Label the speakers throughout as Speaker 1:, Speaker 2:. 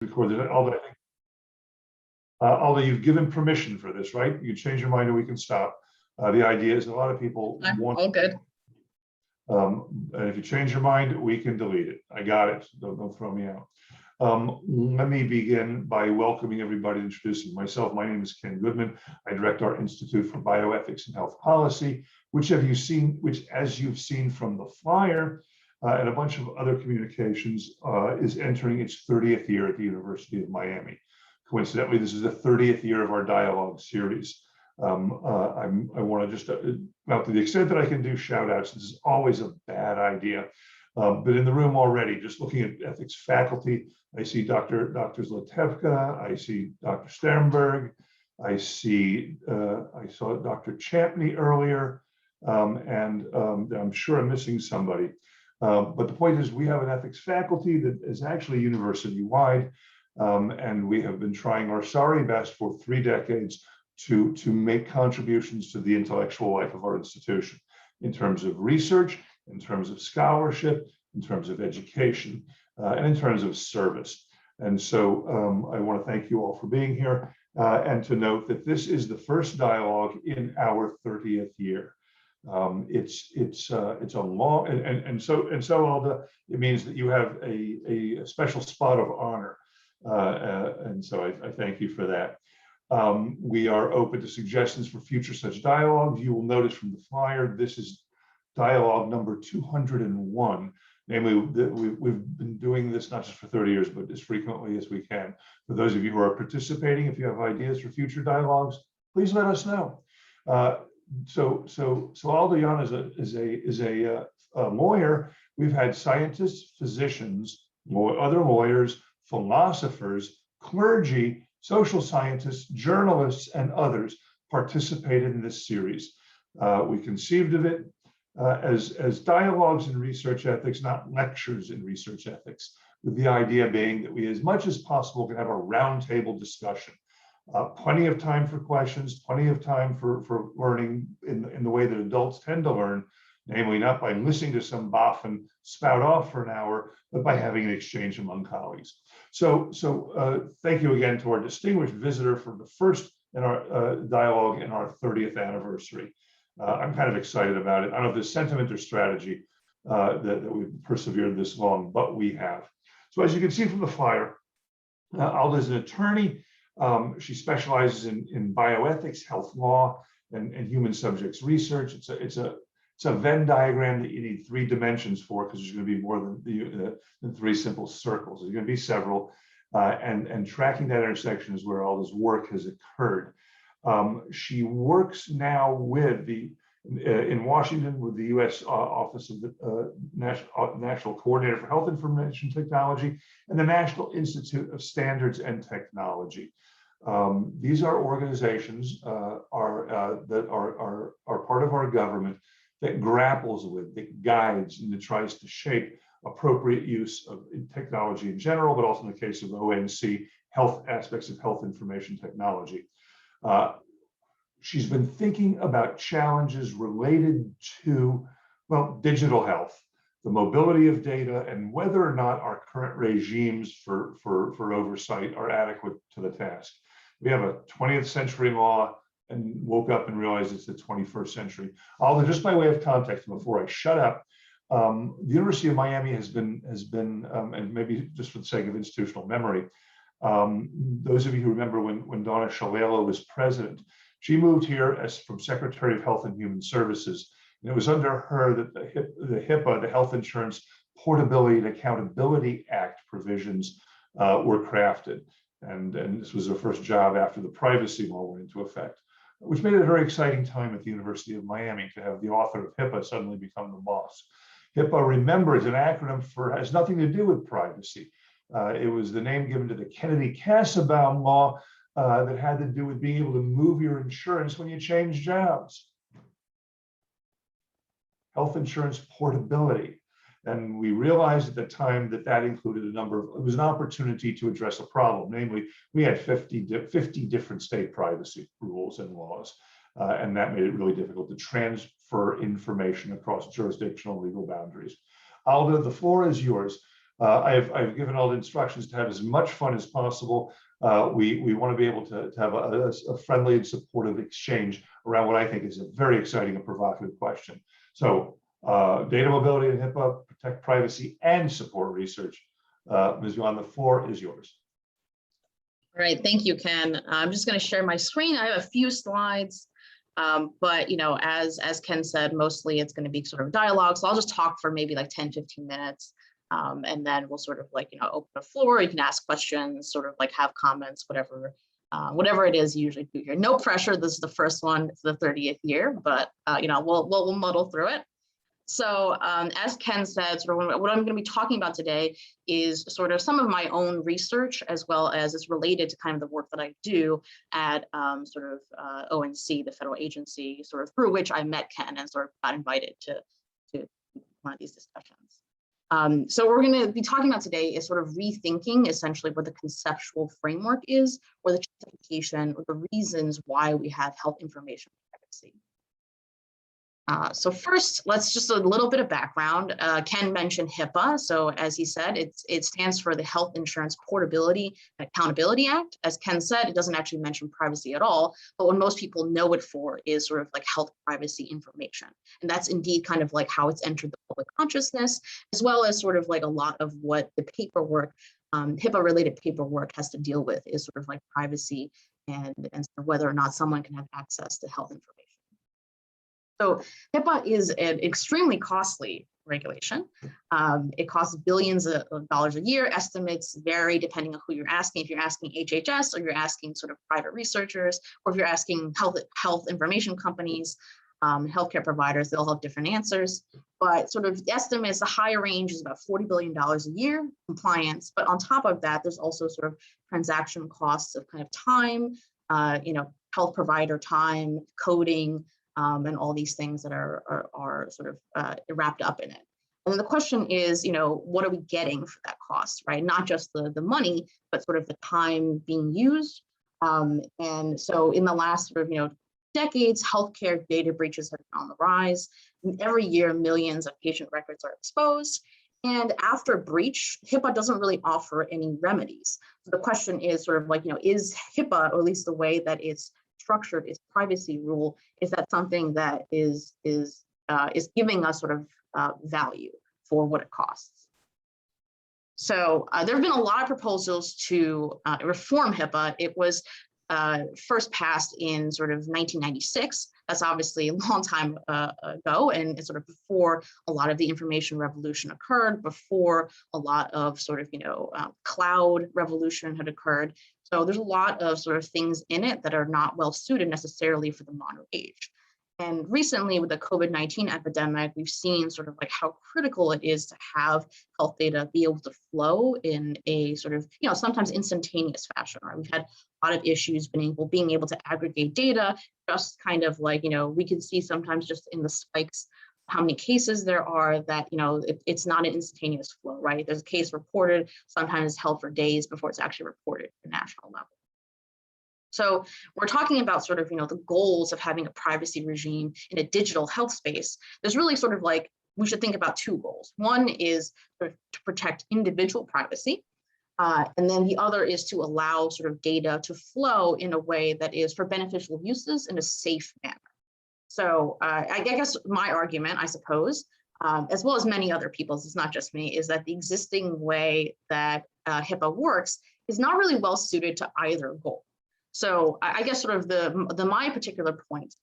Speaker 1: recorded. Although you've given permission for this, right? You can change your mind or we can stop. The idea is a lot of people want.
Speaker 2: All good.
Speaker 1: And if you change your mind, we can delete it. I got it. Don't throw me out. Let me begin by welcoming everybody, introducing myself. My name is Ken Goodman. I direct our Institute for Bioethics and Health Policy, which as you've seen from the flyer and a bunch of other communications, is entering its 30th year at the University of Miami. Coincidentally, this is the 30th year of our dialogue series. I want to just, now to the extent that I can do shout outs, this is always a bad idea. But in the room already, just looking at ethics faculty, I see Dr. Zlotevka, I see Dr. Sternberg, I saw Dr. Champney earlier, and I'm sure I'm missing somebody. But the point is, we have an ethics faculty that is actually university-wide, and we have been trying our sorry best for 3 decades to make contributions to the intellectual life of our institution in terms of research, in terms of scholarship, in terms of education, and in terms of service. And so I want to thank you all for being here and to note that this is the first dialogue in our 30th year. It's a long, and so Alda, it means that you have a special spot of honor. And so I thank you for that. We are open to suggestions for future such dialogues. You will notice from the flyer, this is dialogue number 201. Namely, we've been doing this not just for 30 years, but as frequently as we can. For those of you who are participating, if you have ideas for future dialogues, please let us know. So Alda Jan is a lawyer. We've had scientists, physicians, other lawyers, philosophers, clergy, social scientists, journalists, and others participated in this series. We conceived of it as dialogues in research ethics, not lectures in research ethics, with the idea being that we, as much as possible, can have a roundtable discussion. Plenty of time for questions, plenty of time for learning in the way that adults tend to learn, namely not by listening to some boffin spout off for an hour, but by having an exchange among colleagues. So thank you again to our distinguished visitor for the first in our dialogue in our 30th anniversary. I'm kind of excited about it. I don't know if there's sentiment or strategy that we've persevered this long, but we have. So as you can see from the flyer, Alda is an attorney. She specializes in bioethics, health law, and human subjects research. It's a Venn diagram that you need 3 dimensions for, because there's going to be more than 3 simple circles. There's going to be several, and tracking that intersection is where all this work has occurred. She works now with in Washington with the U.S. Office of the National Coordinator for Health Information Technology and the National Institute of Standards and Technology. These are organizations that are part of our government that grapples with, that guides, and that tries to shape appropriate use of technology in general, but also in the case of ONC, health aspects of health information technology. She's been thinking about challenges related to, well, digital health, the mobility of data, and whether or not our current regimes for oversight are adequate to the task. We have a 20th century law and woke up and realized it's the 21st century. Although, just by way of context, before I shut up, the University of Miami has been, and maybe just for the sake of institutional memory, those of you who remember when Donna Shalala was president, she moved here from Secretary of Health and Human Services, and it was under her that the HIPAA, the Health Insurance Portability and Accountability Act provisions were crafted. And this was her first job after the privacy law went into effect, which made it a very exciting time at the University of Miami to have the author of HIPAA suddenly become the boss. HIPAA, remember, is an acronym has nothing to do with privacy. It was the name given to the Kennedy-Kassebaum law that had to do with being able to move your insurance when you change jobs. Health insurance portability. And we realized at the time that included it was an opportunity to address a problem. Namely, we had 50 different state privacy rules and laws, and that made it really difficult to transfer information across jurisdictional legal boundaries. Alda, the floor is yours. I've given all the instructions to have as much fun as possible. We want to be able to have a friendly and supportive exchange around what I think is a very exciting and provocative question. So data mobility and HIPAA, protect privacy and support research. Ms. Yuan, the floor is yours.
Speaker 2: All right, thank you, Ken. I'm just going to share my screen. I have a few slides, but as Ken said, mostly it's going to be sort of dialogue. So I'll just talk for maybe like 10, 15 minutes. And then we'll sort of open the floor. You can ask questions, sort of have comments, whatever it is you usually do here. No pressure. This is the first one. It's the 30th year, but we'll muddle through it. So as Ken said, sort of what I'm going to be talking about today is sort of some of my own research, as well as it's related to kind of the work that I do at ONC, the federal agency, sort of through which I met Ken and sort of got invited to one of these discussions. So what we're going to be talking about today is sort of rethinking essentially what the conceptual framework is, or the justification, or the reasons why we have health information privacy. So first, let's just a little bit of background. Ken mentioned HIPAA. So as he said, it stands for the Health Insurance Portability and Accountability Act. As Ken said, it doesn't actually mention privacy at all, but what most people know it for is sort of health privacy information. And that's indeed kind of how it's entered the public consciousness, as well as sort of a lot of what the paperwork, HIPAA related paperwork has to deal with is sort of privacy and sort of whether or not someone can have access to health information. So HIPAA is an extremely costly regulation. It costs billions of dollars a year. Estimates vary depending on who you're asking. If you're asking HHS, or you're asking sort of private researchers, or if you're asking health information companies, healthcare providers, they'll have different answers. But sort of the estimates, the higher range is about $40 billion a year compliance. But on top of that, there's also sort of transaction costs of kind of time, health provider time, coding, and all these things that are sort of wrapped up in it. And then the question is, what are we getting for that cost, right? Not just the money, but sort of the time being used. And so in the last sort of, decades, healthcare data breaches have been on the rise. And every year, millions of patient records are exposed. And after a breach, HIPAA doesn't really offer any remedies. So the question is sort of is HIPAA, or at least the way that it's structured, its privacy rule, is that something that is giving us sort of value for what it costs. So there have been a lot of proposals to reform HIPAA. It was first passed in sort of 1996. That's obviously a long time ago, and it's sort of before a lot of the information revolution occurred, before a lot of sort of cloud revolution had occurred. So there's a lot of sort of things in it that are not well suited necessarily for the modern age. And recently with the COVID-19 epidemic, we've seen sort of how critical it is to have health data be able to flow in a sort of, sometimes instantaneous fashion, right? We've had a lot of issues being able to aggregate data, just kind of we can see sometimes just in the spikes how many cases there are that, it's not an instantaneous flow, right? There's a case reported, sometimes it's held for days before it's actually reported at the national level. So we're talking about sort of, the goals of having a privacy regime in a digital health space. There's really sort of we should think about two goals. One is to protect individual privacy. And then the other is to allow sort of data to flow in a way that is for beneficial uses in a safe manner. So I guess my argument, I suppose, as well as many other people's, it's not just me, is that the existing way that HIPAA works is not really well suited to either goal. So I guess sort of my particular point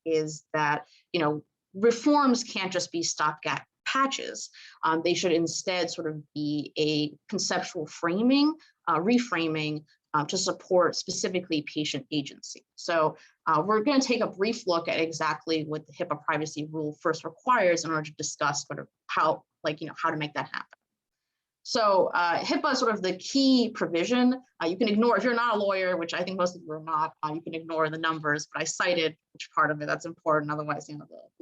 Speaker 2: is that, reforms can't just be stopgap patches. They should instead sort of be a conceptual framing, reframing to support specifically patient agency. So we're going to take a brief look at exactly what the HIPAA privacy rule first requires in order to discuss sort of how to make that happen. So HIPAA is sort of the key provision. You can ignore, if you're not a lawyer, which I think most of you are not, you can ignore the numbers, but I cited which part of it that's important. Otherwise, the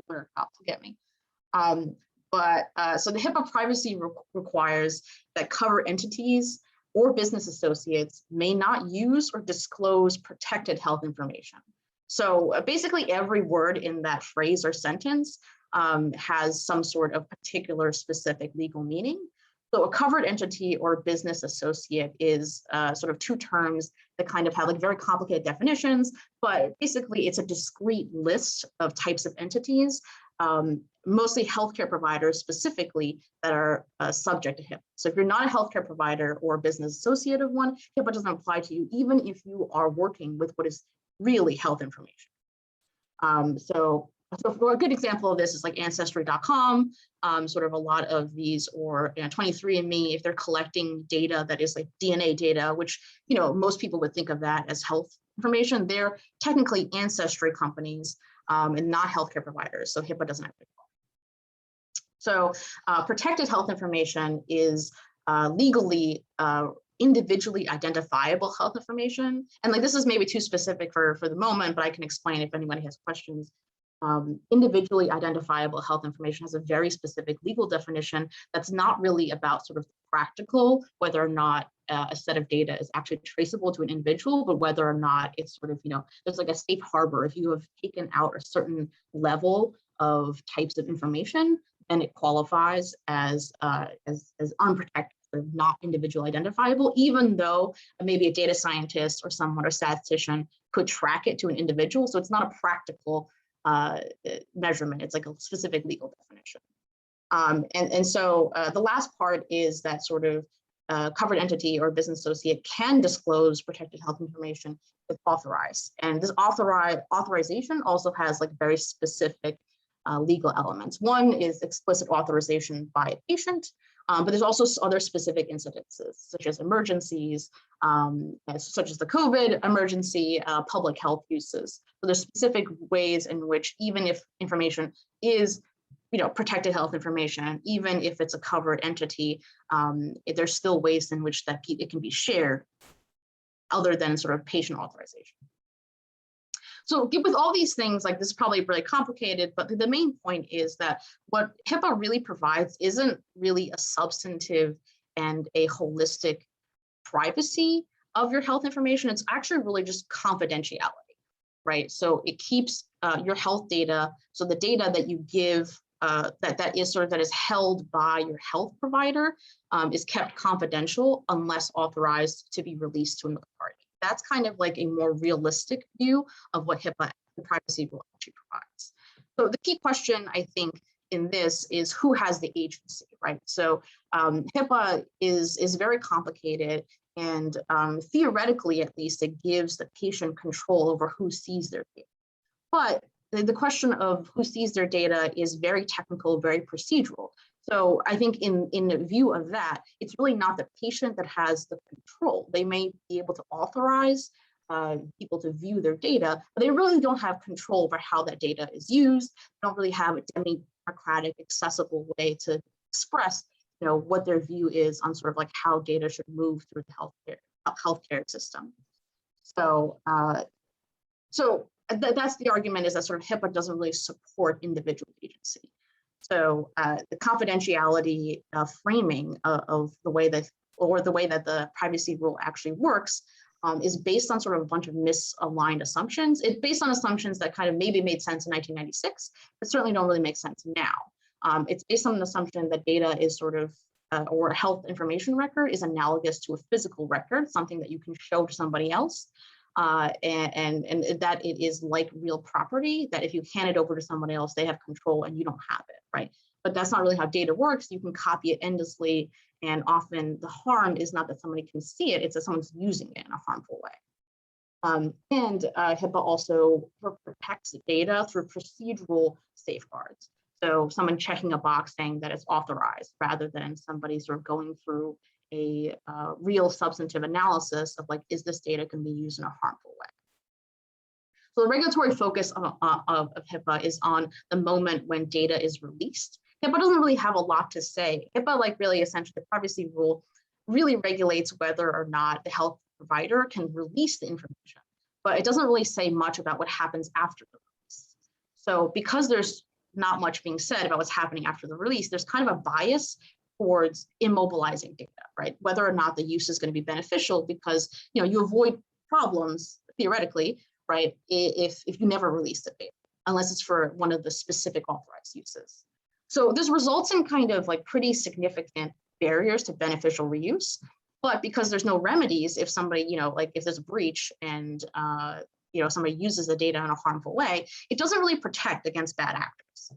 Speaker 2: lawyer cops will get me. So the HIPAA privacy requires that covered entities or business associates may not use or disclose protected health information. So basically every word in that phrase or sentence has some sort of particular specific legal meaning. So a covered entity or business associate is sort of two terms that kind of have like very complicated definitions, but basically it's a discrete list of types of entities, mostly healthcare providers specifically, that are subject to HIPAA. So if you're not a healthcare provider or a business associate of one, HIPAA doesn't apply to you, even if you are working with what is really health information. So for a good example of this is like Ancestry.com, sort of a lot of these, or 23andMe, if they're collecting data that is like DNA data, which most people would think of that as health information. They're technically ancestry companies and not healthcare providers, so HIPAA doesn't have to apply. So protected health information is legally individually identifiable health information. And like this is maybe too specific for the moment, but I can explain if anybody has questions. Individually identifiable health information has a very specific legal definition that's not really about sort of practical, whether or not a set of data is actually traceable to an individual, but whether or not it's sort of, there's like a safe harbor. If you have taken out a certain level of types of information, then it qualifies as unprotected, not individual identifiable, even though maybe a data scientist or someone or statistician could track it to an individual. So it's not a practical measurement. It's like a specific legal definition. And so the last part is that sort of covered entity or business associate can disclose protected health information if authorized. And this authorization also has like very specific legal elements. One is explicit authorization by a patient, but there's also other specific incidences, such as emergencies, such as the COVID emergency, public health uses. So there's specific ways in which, even if information is protected health information, even if it's a covered entity, there's still ways in which that it can be shared other than sort of patient authorization. So with all these things, like this is probably really complicated, but the main point is that what HIPAA really provides isn't really a substantive and a holistic privacy of your health information. It's actually really just confidentiality, right? So it keeps your health data. So the data that you give that is held by your health provider is kept confidential unless authorized to be released to another party. That's kind of like a more realistic view of what HIPAA, the privacy rule, actually provides. So the key question, I think, in this is who has the agency, right? So HIPAA is very complicated, and theoretically, at least, it gives the patient control over who sees their data. But the question of who sees their data is very technical, very procedural. So I think in view of that, it's really not the patient that has the control. They may be able to authorize people to view their data, but they really don't have control over how that data is used. They don't really have a democratic, accessible way to express, what their view is on sort of like how data should move through the healthcare system. So, that's the argument, is that sort of HIPAA doesn't really support individual agency. So the confidentiality framing of the way that the privacy rule actually works is based on sort of a bunch of misaligned assumptions. It's based on assumptions that kind of maybe made sense in 1996, but certainly don't really make sense now. It's based on an assumption that data is sort of, or a health information record is analogous to a physical record, something that you can show to somebody else. And that it is like real property, that if you hand it over to somebody else, they have control and you don't have it, right? But that's not really how data works. You can copy it endlessly, and often the harm is not that somebody can see it, it's that someone's using it in a harmful way. And HIPAA also protects data through procedural safeguards. So someone checking a box saying that it's authorized, rather than somebody sort of going through a real substantive analysis of like, is this data can be used in a harmful way? So the regulatory focus of HIPAA is on the moment when data is released. HIPAA doesn't really have a lot to say. HIPAA, like really essentially the privacy rule, really regulates whether or not the health provider can release the information, but it doesn't really say much about what happens after the release. So because there's not much being said about what's happening after the release, there's kind of a bias towards immobilizing data, right? Whether or not the use is going to be beneficial, because you avoid problems theoretically, right? If you never release the data, unless it's for one of the specific authorized uses. So this results in kind of like pretty significant barriers to beneficial reuse. But because there's no remedies, if somebody, like if there's a breach and, somebody uses the data in a harmful way, it doesn't really protect against bad actors.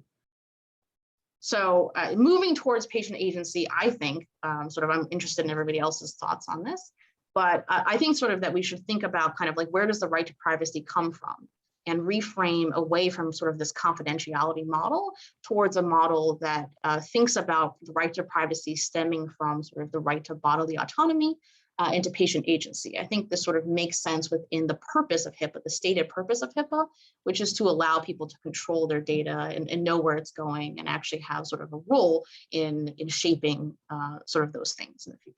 Speaker 2: So moving towards patient agency, I think, I'm interested in everybody else's thoughts on this, but I think sort of that we should think about kind of like, where does the right to privacy come from? And reframe away from sort of this confidentiality model towards a model that thinks about the right to privacy stemming from sort of the right to bodily autonomy into patient agency. I think this sort of makes sense within the purpose of HIPAA, the stated purpose of HIPAA, which is to allow people to control their data and know where it's going and actually have sort of a role in shaping sort of those things in the future.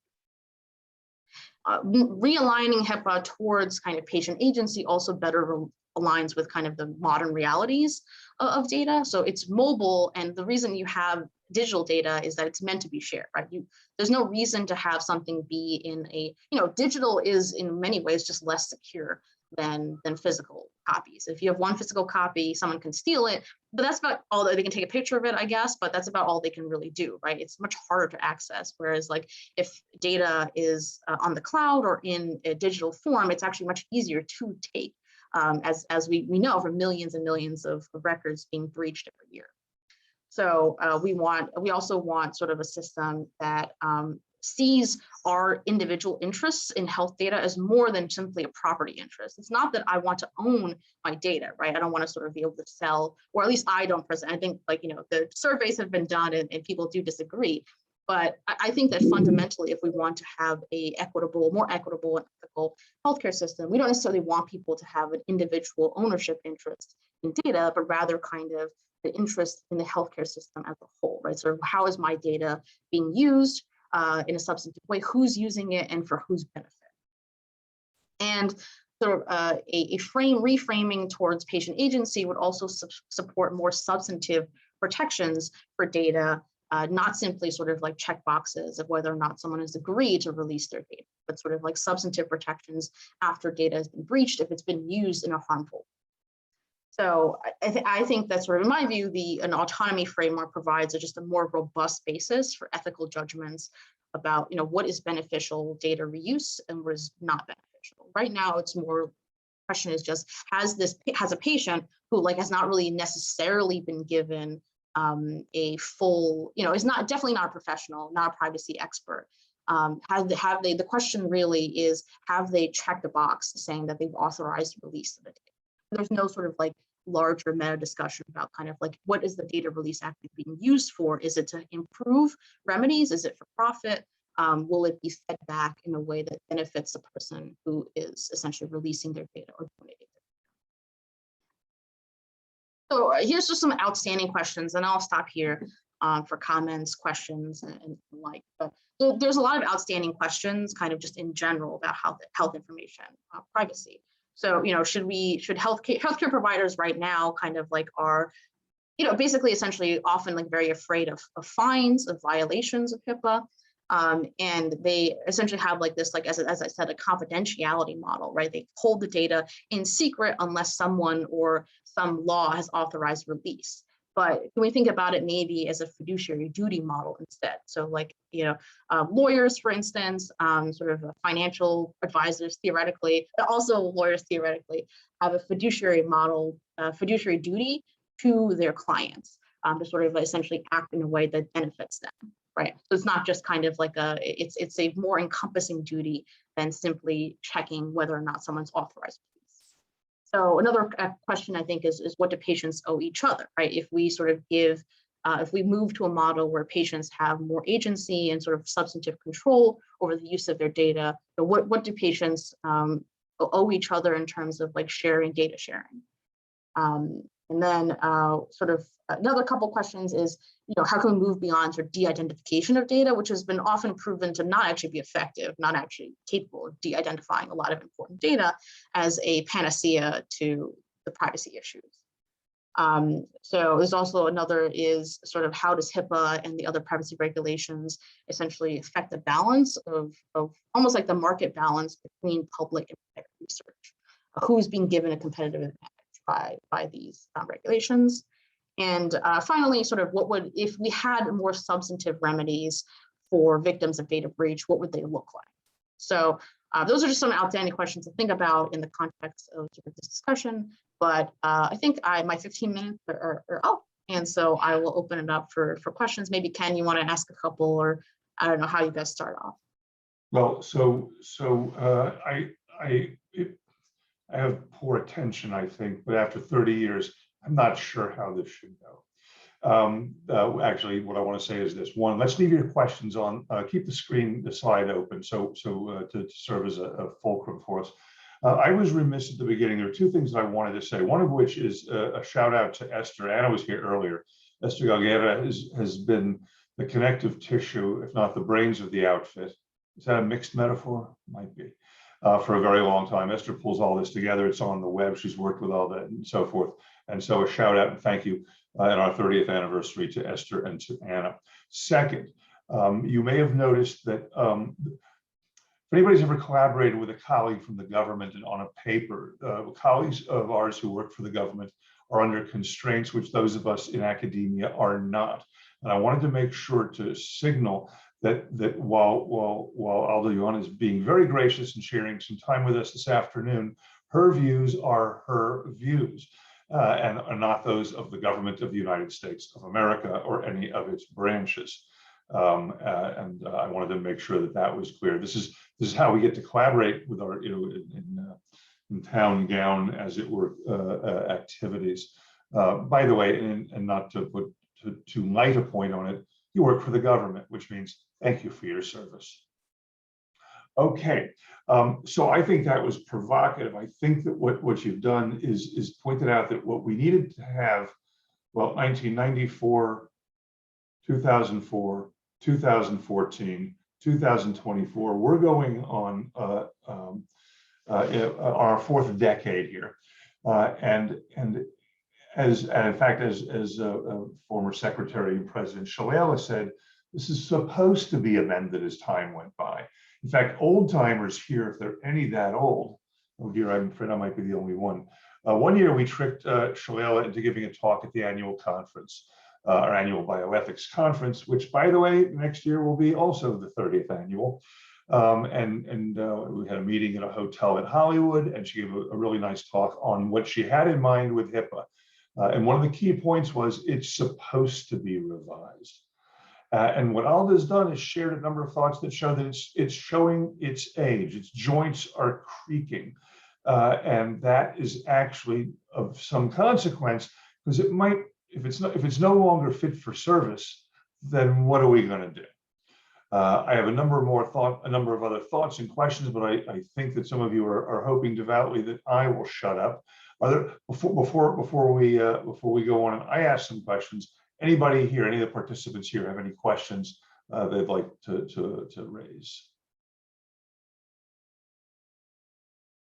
Speaker 2: Realigning HIPAA towards kind of patient agency also better aligns with kind of the modern realities of data. So it's mobile, and the reason you have digital data is that it's meant to be shared, right? There's no reason to have something be in a, digital is in many ways just less secure than physical copies. If you have one physical copy, someone can steal it, but that's about all that they can take a picture of it, I guess, but that's about all they can really do, right? It's much harder to access. Whereas like if data is on the cloud or in a digital form, it's actually much easier to take. As we know from millions and millions of records being breached every year. So we also want sort of a system that sees our individual interests in health data as more than simply a property interest. It's not that I want to own my data, right? I don't want to sort of be able to sell, or at least I don't present. I think the surveys have been done and people do disagree. But I think that fundamentally, if we want to have a more equitable and ethical healthcare system, we don't necessarily want people to have an individual ownership interest in data, but rather kind of the interest in the healthcare system as a whole, right? So how is my data being used in a substantive way? Who's using it and for whose benefit? And sort of a reframing towards patient agency would also support more substantive protections for data. Not simply sort of like check boxes of whether or not someone has agreed to release their data, but sort of like substantive protections after data has been breached if it's been used in a harmful way. So I think that sort of, in my view, an autonomy framework provides just a more robust basis for ethical judgments about what is beneficial data reuse and what is not beneficial. Right now, it's more question is just has a patient who has not really necessarily been given a full, is definitely not a professional, not a privacy expert. The question really is, have they checked a box saying that they've authorized the release of the data? There's no sort of larger meta discussion about kind of what is the data release actually being used for? Is it to improve remedies? Is it for profit? Will it be fed back in a way that benefits the person who is essentially releasing their data or donating it? So here's just some outstanding questions, and I'll stop here for comments, questions, and like. But there's a lot of outstanding questions, kind of just in general about health information privacy. So should healthcare providers right now kind of are basically essentially often very afraid of fines, of violations of HIPAA. And they essentially have this, as I said, a confidentiality model, right? They hold the data in secret unless someone or some law has authorized release. But can we think about it maybe as a fiduciary duty model instead? So lawyers, for instance, sort of financial advisors theoretically, but also lawyers theoretically have a fiduciary model, fiduciary duty to their clients to sort of essentially act in a way that benefits them. Right. So it's not just kind of it's a more encompassing duty than simply checking whether or not someone's authorized release. So another question I think is what do patients owe each other, right? If we sort of if we move to a model where patients have more agency and sort of substantive control over the use of their data, what do patients owe each other in terms of sharing, data sharing? And then sort of another couple questions is, how can we move beyond sort of de-identification of data, which has been often proven to not actually be effective, not actually capable of de-identifying a lot of important data as a panacea to the privacy issues. So there's also another is sort of how does HIPAA and the other privacy regulations essentially affect the balance of almost like the market balance between public and private research? Who's being given a competitive advantage by these regulations? And finally, sort of what would, if we had more substantive remedies for victims of data breach, what would they look like? So those are just some outstanding questions to think about in the context of this discussion. But I think my 15 minutes are up. And so I will open it up for questions. Maybe Ken, you want to ask a couple, or I don't know how you guys start off.
Speaker 1: Well, I have poor attention, I think, but after 30 years, I'm not sure how this should go. Actually, what I want to say is this: one, let's leave your questions on. Keep the slide open, so to serve as a fulcrum for us. I was remiss at the beginning. There are two things that I wanted to say. One of which is a shout out to Esther. Anna was here earlier. Esther Galguera has been the connective tissue, if not the brains of the outfit. Is that a mixed metaphor? Might be. For a very long time. Esther pulls all this together. It's on the web. She's worked with all that and so forth. And so a shout out and thank you at our 30th anniversary to Esther and to Anna. Second, you may have noticed that if anybody's ever collaborated with a colleague from the government and on a paper, colleagues of ours who work for the government are under constraints which those of us in academia are not. And I wanted to make sure to signal that while Aldo Yuan is being very gracious and sharing some time with us this afternoon, her views are her views and are not those of the government of the United States of America or any of its branches. I wanted to make sure that that was clear. This is how we get to collaborate with our, in town gown, as it were, activities. By the way, and not to put too light a point on it, you work for the government, which means thank you for your service. Okay, so I think that was provocative. I think that what you've done is pointed out that what we needed to have, well, 1994, 2004, 2014, 2024, we're going on our fourth decade here. And in fact, as former Secretary and President Shalala said, this is supposed to be amended as time went by. In fact, old timers here, if they're any that old, oh dear, I'm afraid I might be the only one. One year we tricked Shalala into giving a talk at the annual conference, our annual bioethics conference, which, by the way, next year will be also the 30th annual. We had a meeting at a hotel in Hollywood, and she gave a really nice talk on what she had in mind with HIPAA. And one of the key points was it's supposed to be revised. And what Alda's done is shared a number of thoughts that show that it's showing its age. Its joints are creaking. And that is actually of some consequence, because it might, if it's no longer fit for service, then what are we going to do? I have a number of other thoughts and questions, but I think that some of you are hoping devoutly that I will shut up. Are there, before we go on, and I ask some questions. Anybody here, any of the participants here, have any questions they'd like to raise?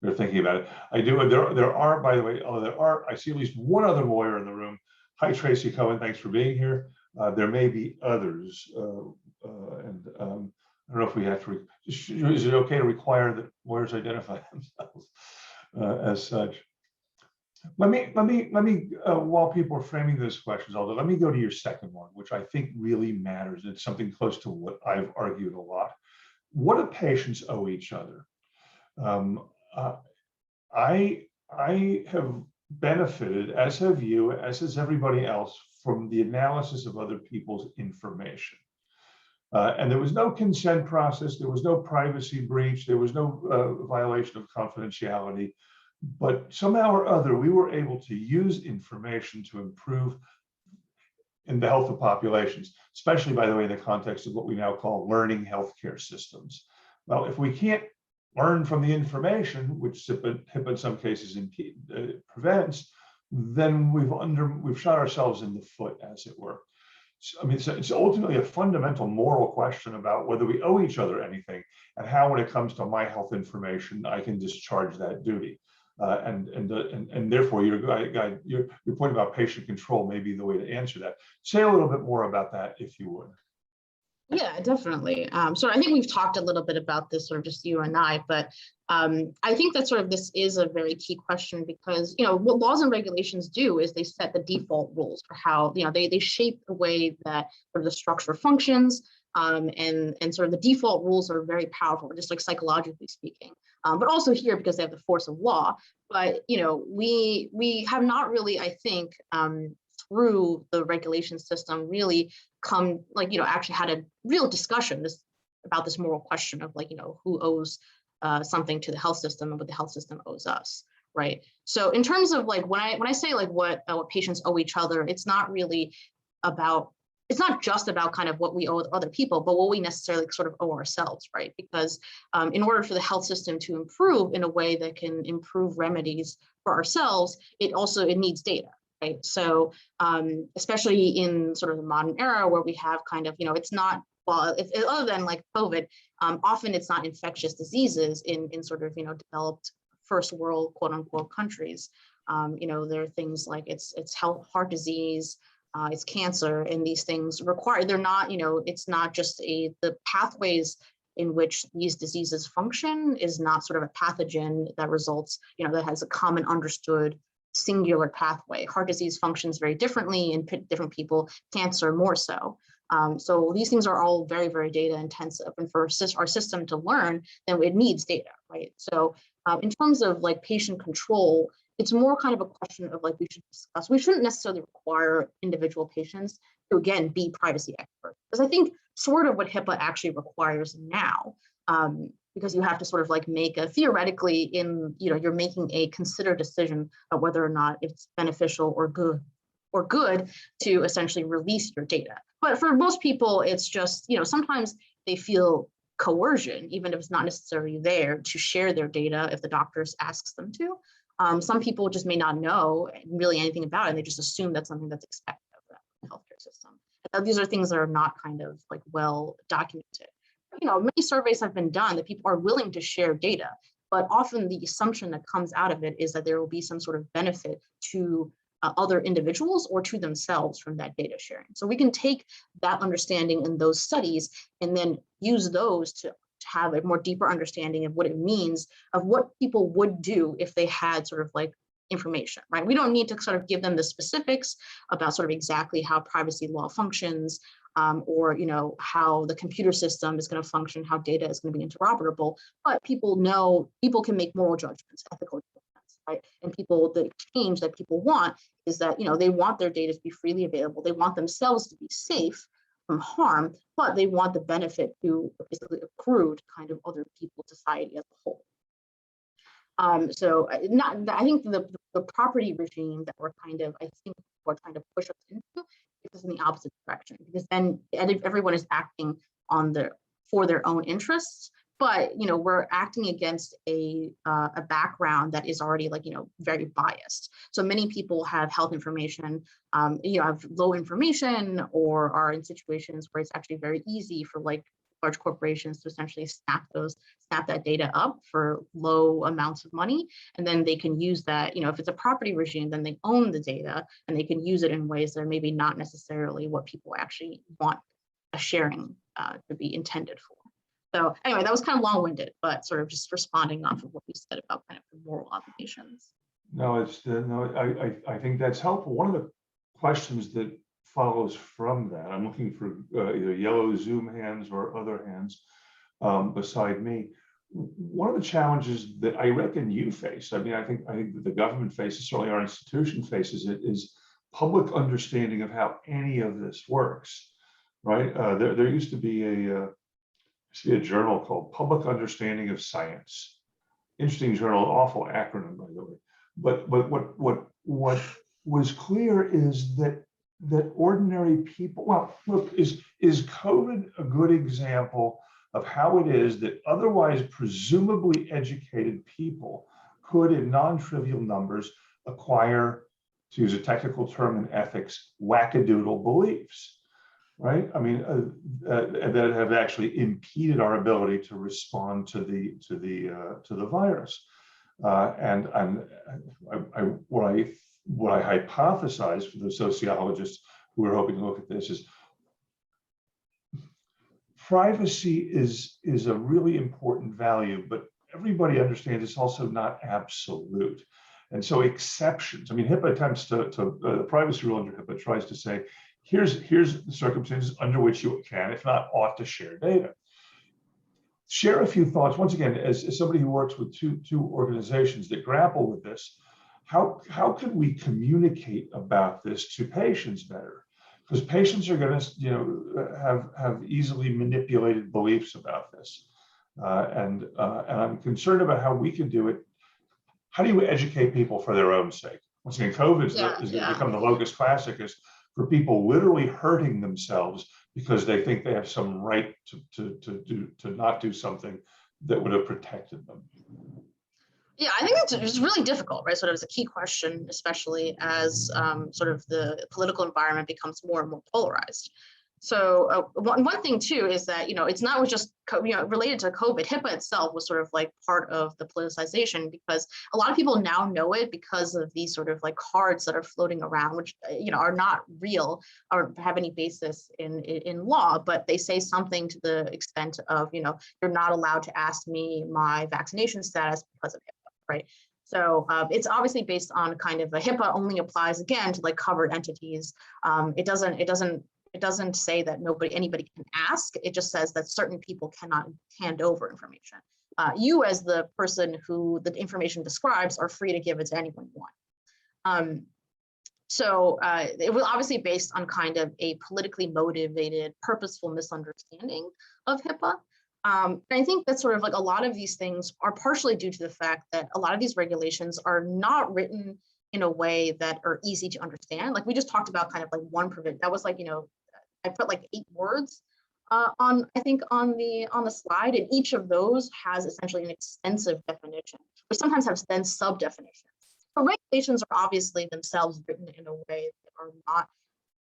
Speaker 1: They're thinking about it. I do. There are, by the way, I see at least one other lawyer in the room. Hi, Tracy Cohen. Thanks for being here. There may be others, and I don't know if we have to. Is it okay to require that lawyers identify themselves as such? Let me while people are framing those questions, although let me go to your second one, which I think really matters. It's something close to what I've argued a lot. What do patients owe each other? I have benefited, as have you, as has everybody else, from the analysis of other people's information. And there was no consent process, there was no privacy breach, there was no violation of confidentiality. But somehow or other, we were able to use information to improve in the health of populations, especially, by the way, in the context of what we now call learning healthcare systems. Well, if we can't learn from the information, which HIPAA in some cases prevents, then we've shot ourselves in the foot, as it were. I mean, it's ultimately a fundamental moral question about whether we owe each other anything, and how, when it comes to my health information, I can discharge that duty. And therefore, your point about patient control may be the way to answer that. Say a little bit more about that, if you would.
Speaker 2: Yeah, definitely. So I think we've talked a little bit about this, sort of just you and I, but I think that sort of this is a very key question, because, you know, what laws and regulations do is they set the default rules for how, you know, they shape the way that sort of the structure functions. and sort of the default rules are very powerful, just like psychologically speaking. But also here because they have the force of law. But we have not really, I think, through the regulation system really come actually had a real discussion about this moral question of who owes something to the health system and what the health system owes us, right? So in terms of when I say what patients owe each other, it's not just about kind of what we owe other people, but what we necessarily sort of owe ourselves, right? Because in order for the health system to improve in a way that can improve remedies for ourselves, it needs data, right? So especially in sort of the modern era where we have kind of, it's not, well, other than like COVID, often it's not infectious diseases in sort of, developed first world, quote unquote, countries. There are things like it's heart disease, it's cancer, and these things they're not, it's not just the pathways in which these diseases function is not sort of a pathogen that results, that has a common understood singular pathway. Heart disease functions very differently in different people, cancer more so. So these things are all very, very data intensive, and for our system to learn, then it needs data, right? So in terms of patient control, it's more kind of a question of we should discuss. We shouldn't necessarily require individual patients to, again, be privacy experts, because I think sort of what HIPAA actually requires now, because you have to sort of make theoretically you're making a considered decision of whether or not it's beneficial or good to essentially release your data. But for most people, it's just, sometimes they feel coercion, even if it's not necessarily there, to share their data if the doctor asks them to. Some people just may not know really anything about it, and they just assume that's something that's expected of them in the healthcare system. These are things that are not kind of well documented. Many surveys have been done that people are willing to share data, but often the assumption that comes out of it is that there will be some sort of benefit to other individuals or to themselves from that data sharing. So we can take that understanding in those studies and then use those to have a more deeper understanding of what it means, of what people would do if they had sort of information, right? We don't need to sort of give them the specifics about sort of exactly how privacy law functions, or how the computer system is going to function, how data is going to be interoperable, but people can make moral judgments, ethical judgments, right? And the change that people want is that they want their data to be freely available, they want themselves to be safe from harm, but they want the benefit to basically accrue to kind of other people, society as a whole. So I think the property regime that we're trying to push us into is in the opposite direction, because then everyone is acting for their own interess, but we're acting against a background that is already very biased. So many people have health information, have low information, or are in situations where it's actually very easy for large corporations to essentially snap that data up for low amounts of money, and then they can use that. If it's a property regime, then they own the data and they can use it in ways that are maybe not necessarily what people actually want a sharing to be intended for. So anyway, that was kind of long-winded, but sort of just responding off of what you said about kind of the moral obligations.
Speaker 1: No, I think that's helpful. One of the questions that follows from that, I'm looking for either yellow Zoom hands or other hands beside me. One of the challenges that I reckon you face, I think that the government faces, certainly our institution faces it, is public understanding of how any of this works, right? There used to be a journal called Public Understanding of Science. Interesting journal, awful acronym, by the way. But what was clear is that ordinary people, well, look, is COVID a good example of how it is that otherwise presumably educated people could, in non-trivial numbers, acquire, to use a technical term in ethics, wackadoodle beliefs, right? I mean, that have actually impeded our ability to respond to the virus. And what I hypothesize for the sociologists who are hoping to look at this is privacy is a really important value, but everybody understands it's also not absolute. And so exceptions, I mean, HIPAA attempts the privacy rule under HIPAA tries to say Here's the circumstances under which you can, if not ought to, share data. Share a few thoughts. Once again, as somebody who works with two organizations that grapple with this, how can we communicate about this to patients better? Because patients are going to, have easily manipulated beliefs about this, and I'm concerned about how we can do it. How do you educate people for their own sake? Once again, COVID is going to become the locus classicus for people literally hurting themselves because they think they have some right to not do something that would have protected them.
Speaker 2: Yeah, I think it's really difficult, right? Sort of as a key question, especially as sort of the political environment becomes more and more polarized. So one thing too is that, it's not just related to COVID. HIPAA itself was sort of like part of the politicization because a lot of people now know it because of these sort of like cards that are floating around, which are not real or have any basis in law, but they say something to the extent of you're not allowed to ask me my vaccination status because of HIPAA, right? So it's obviously based on kind of a HIPAA only applies again to like covered entities. It doesn't say that anybody can ask. It just says that certain people cannot hand over information. You, as the person who the information describes, are free to give it to anyone you want. So it was obviously based on kind of a politically motivated, purposeful misunderstanding of HIPAA. And I think that sort of like a lot of these things are partially due to the fact that a lot of these regulations are not written in a way that are easy to understand. Like we just talked about kind of like one provision that was like, I put like 8 words on the slide, and each of those has essentially an extensive definition, which sometimes has then sub definitions. But regulations are obviously themselves written in a way that are not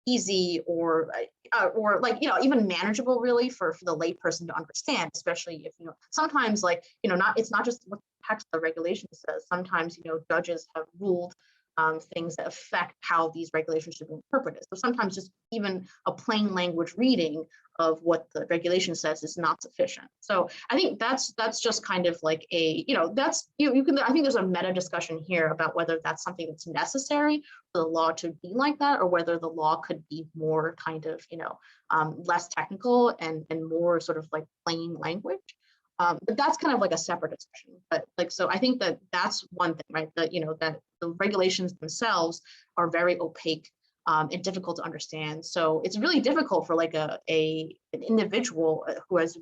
Speaker 2: easy or like even manageable really for the lay person to understand, especially if sometimes like it's not just what the text of the regulation says. Sometimes judges have ruled things that affect how these regulations should be interpreted. So sometimes just even a plain language reading of what the regulation says is not sufficient. So I think that's just kind of like a, that's, you can, I think there's a meta discussion here about whether that's something that's necessary for the law to be like that, or whether the law could be more kind of, less technical and more sort of like plain language. But that's kind of like a separate discussion. But like, so I think that that's one thing, right? That, that the regulations themselves are very opaque and difficult to understand. So it's really difficult for like an individual whose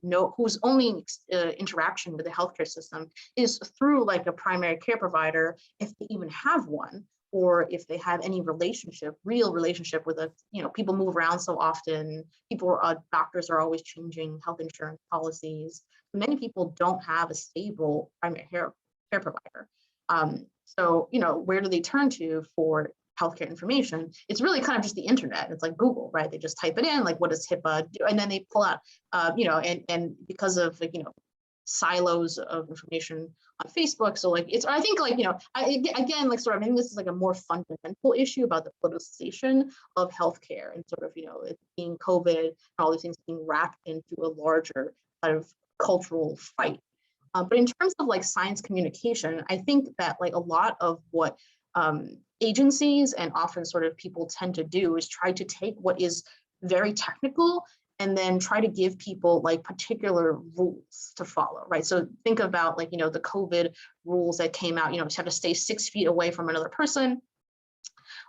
Speaker 2: only interaction with the healthcare system is through like a primary care provider, if they even have one, or if they have any real relationship with people move around so often. Doctors are always changing health insurance policies. Many people don't have a stable primary care provider. So, where do they turn to for healthcare information? It's really kind of just the internet. It's like Google, right? They just type it in, like, what does HIPAA do? And then they pull out, and because of, silos of information on Facebook. So like, I think like, again, like sort of, I think this is like a more fundamental issue about the politicization of healthcare and sort of, it being COVID and all these things being wrapped into a larger kind of cultural fight. But in terms of like science communication, I think that like a lot of what agencies and often sort of people tend to do is try to take what is very technical and then try to give people like particular rules to follow, right? So think about like, the COVID rules that came out, you have to stay 6 feet away from another person.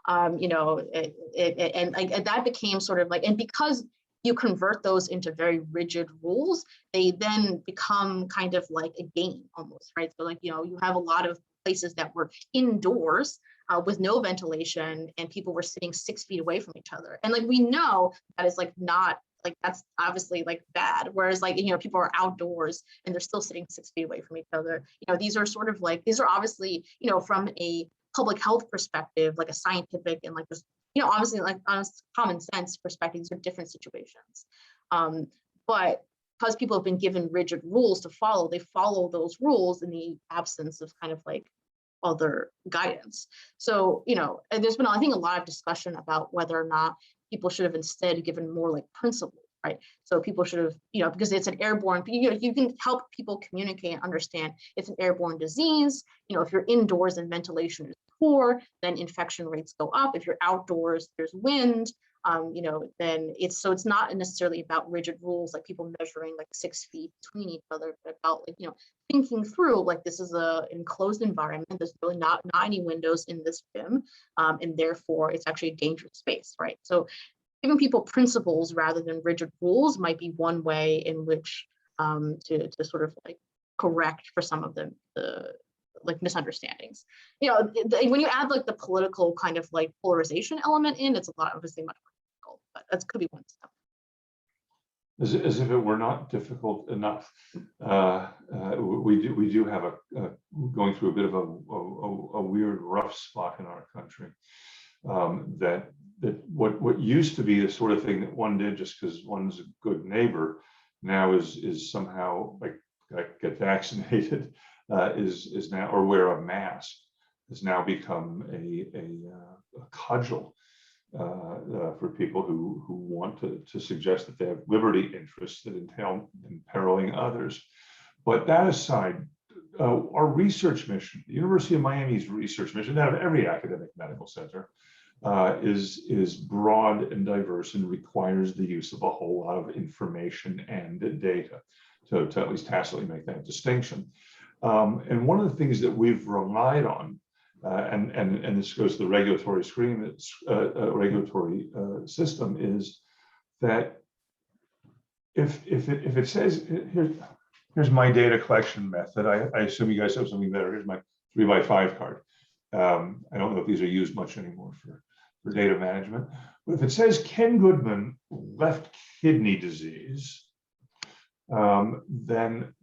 Speaker 2: And that became sort of like, and because you convert those into very rigid rules, they then become kind of like a game almost, right? So like, you have a lot of places that were indoors with no ventilation and people were sitting 6 feet away from each other. And like, we know that is like not, like that's obviously like bad. Whereas like, people are outdoors and they're still sitting 6 feet away from each other. These are sort of like, these are obviously, from a public health perspective, like a scientific and like just, obviously like on a common sense perspective, these are different situations. But because people have been given rigid rules to follow, they follow those rules in the absence of kind of like other guidance. So, and there's been, I think, a lot of discussion about whether or not people should have instead given more like principles, right? So people should have, because it's an airborne, you can help people communicate and understand it's an airborne disease. If you're indoors and ventilation is poor, then infection rates go up. If you're outdoors, there's wind. then it's not necessarily about rigid rules, like people measuring like 6 feet between each other, but about like, thinking through like this is a enclosed environment. There's really not any windows in this gym, and therefore it's actually a dangerous space, right? So giving people principles rather than rigid rules might be one way in which to sort of like correct for some of the like misunderstandings. When you add like the political kind of like polarization element in, it's a lot obviously much more difficult, but that could be one step.
Speaker 1: As if it were not difficult enough, we do have going through a bit of a weird rough spot in our country, that what used to be the sort of thing that one did just because one's a good neighbor now is somehow like get vaccinated, is now, or wear a mask, has now become a cudgel for people who want to suggest that they have liberty interests that entail imperiling others. But that aside, our research mission, the University of Miami's research mission, out of every academic medical center, is broad and diverse and requires the use of a whole lot of information and data to at least tacitly make that distinction. And one of the things that we've relied on, and this goes to the regulatory system, is that if it says here's my data collection method, I assume you guys have something better. Here's my 3x5 card. I don't know if these are used much anymore for data management, but if it says Ken Goodman, left kidney disease, then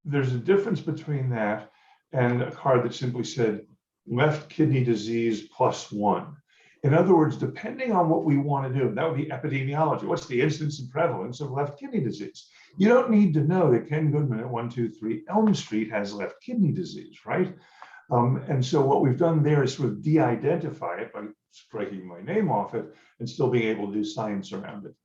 Speaker 1: there's a difference between that and a card that simply said left kidney disease +1. In other words, depending on what we want to do, that would be epidemiology. What's the incidence and prevalence of left kidney disease? You don't need to know that Ken Goodman at 123 Elm Street has left kidney disease, right? And so what we've done there is sort of de-identify it by striking my name off it and still being able to do science around it.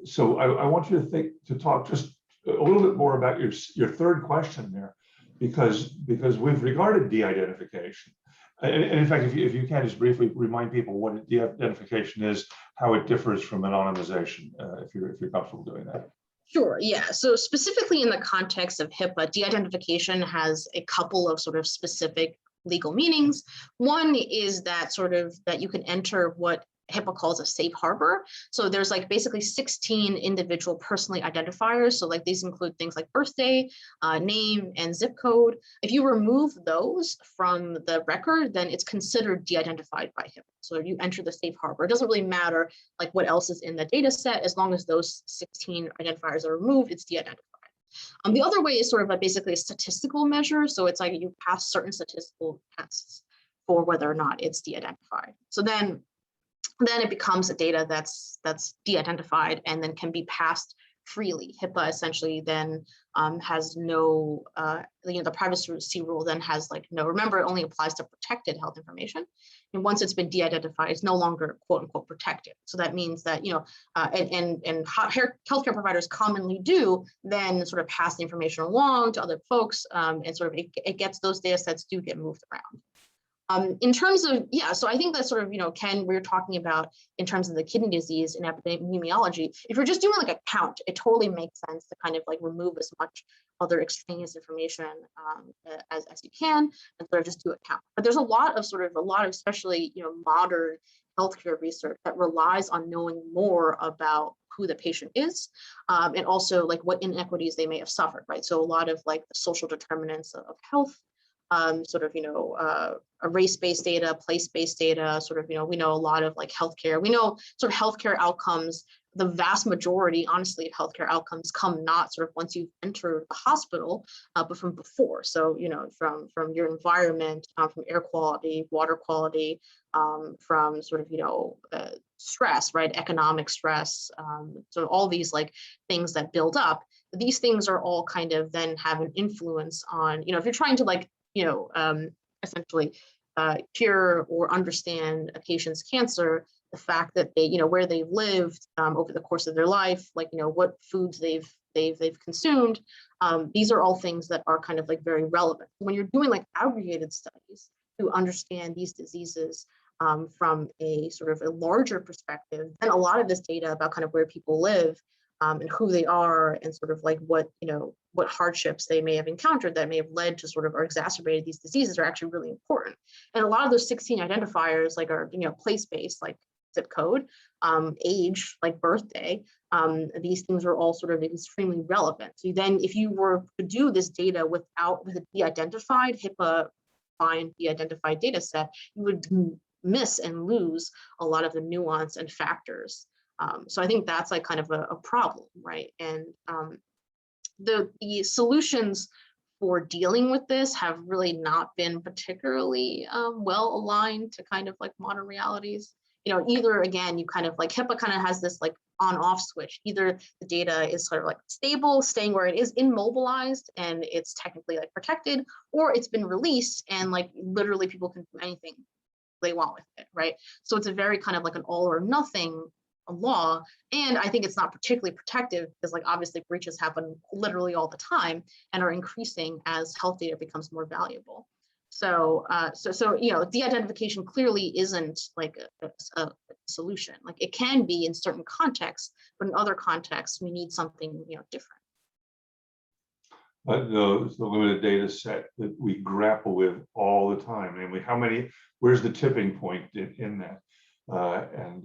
Speaker 1: So I want you to talk just a little bit more about your third question there, because we've regarded de-identification. And in fact, if you can just briefly remind people what de-identification is, how it differs from anonymization, if you're comfortable doing that.
Speaker 2: Sure, yeah. So specifically in the context of HIPAA, de-identification has a couple of sort of specific legal meanings. One is that that you can enter what HIPAA calls a safe harbor. So there's like basically 16 individual personally identifiers. So like these include things like birthday, name, and zip code. If you remove those from the record, then it's considered de-identified by HIPAA. So you enter the safe harbor. It doesn't really matter like what else is in the data set, as long as those 16 identifiers are removed, it's de-identified. The other way is sort of basically a statistical measure. So it's like you pass certain statistical tests for whether or not it's de-identified. So then it becomes a data that's de-identified and then can be passed freely. HIPAA essentially then has no, the privacy rule then has like no, remember it only applies to protected health information. And once it's been de-identified, it's no longer quote unquote protected. So that means that, and healthcare providers commonly do then sort of pass the information along to other folks, and sort of it gets, those data sets do get moved around. In terms of, so I think that sort of, Ken, we're talking about in terms of the kidney disease and epidemiology, if you're just doing like a count, it totally makes sense to kind of like remove as much other extraneous information as you can and sort of just do a count. But there's a lot of especially, modern healthcare research that relies on knowing more about who the patient is, and also like what inequities they may have suffered, right? So a lot of like the social determinants of health, a race-based data, place-based data, we know a lot of like healthcare. We know sort of healthcare outcomes, the vast majority, honestly, of healthcare outcomes come not sort of once you've entered the hospital, but from before. So, from your environment, from air quality, water quality, from sort of, stress, right? Economic stress. So all these like things that build up, these things are all kind of then have an influence on, if you're trying to like, essentially cure or understand a patient's cancer, the fact that they, where they've lived over the course of their life, like, what foods they've consumed, these are all things that are kind of like very relevant. When you're doing like aggregated studies to understand these diseases from a sort of a larger perspective, then a lot of this data about kind of where people live and who they are and sort of like what, what hardships they may have encountered that may have led to sort of or exacerbated these diseases are actually really important. And a lot of those 16 identifiers like are, place-based, like zip code, age, like birthday. These things are all sort of extremely relevant. So then if you were to do this data with a de-identified, HIPAA-defined de-identified data set, you would miss and lose a lot of the nuance and factors. So I think that's like kind of a problem, right? And the solutions for dealing with this have really not been particularly well aligned to kind of like modern realities. Either again, you kind of like HIPAA kind of has this like on-off switch. Either the data is sort of like stable, staying where it is, immobilized, and it's technically like protected, or it's been released and like literally people can do anything they want with it, right? So it's a very kind of like an all or nothing law. And I think it's not particularly protective because like obviously breaches happen literally all the time and are increasing as health data becomes more valuable. So, de-identification clearly isn't like a solution. Like it can be in certain contexts, but in other contexts, we need something, different.
Speaker 1: But the limited data set that we grapple with all the time, namely where's the tipping point in that? And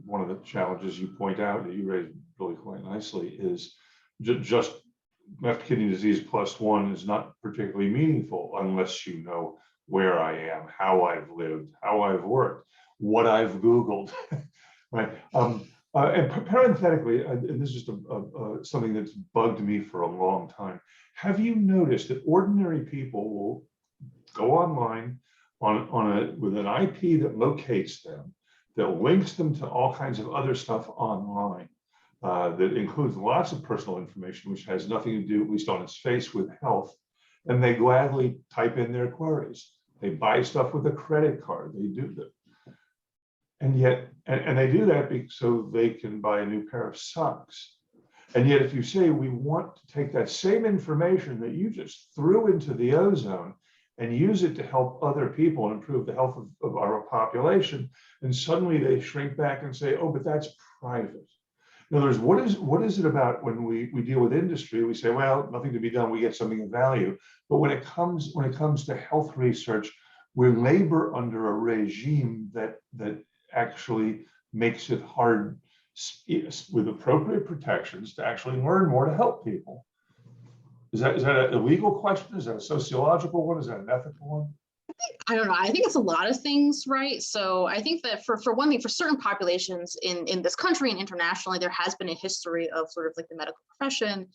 Speaker 1: one of the challenges you point out that you raised really quite nicely is just left kidney disease +1 is not particularly meaningful unless you know where I am, how I've lived, how I've worked, what I've Googled, right? And parenthetically, and this is just something that's bugged me for a long time. Have you noticed that ordinary people will go online with an IP that locates them, that links them to all kinds of other stuff online, that includes lots of personal information, which has nothing to do, at least on its face, with health, and they gladly type in their queries. They buy stuff with a credit card. They do that. And yet, and they do that so they can buy a new pair of socks. And yet, if you say we want to take that same information that you just threw into the ozone and use it to help other people and improve the health of our population, and suddenly they shrink back and say, oh, but that's private. In other words, what is it about when we deal with industry? We say, well, nothing to be done, we get something of value. But when it comes to health research, we labor under a regime that actually makes it hard, with appropriate protections, to actually learn more to help people. Is that a legal question? Is that a sociological one? Is that an ethical one?
Speaker 2: I don't know. I think it's a lot of things, right? So I think that for one thing, for certain populations in this country and internationally, there has been a history of sort of like the medical profession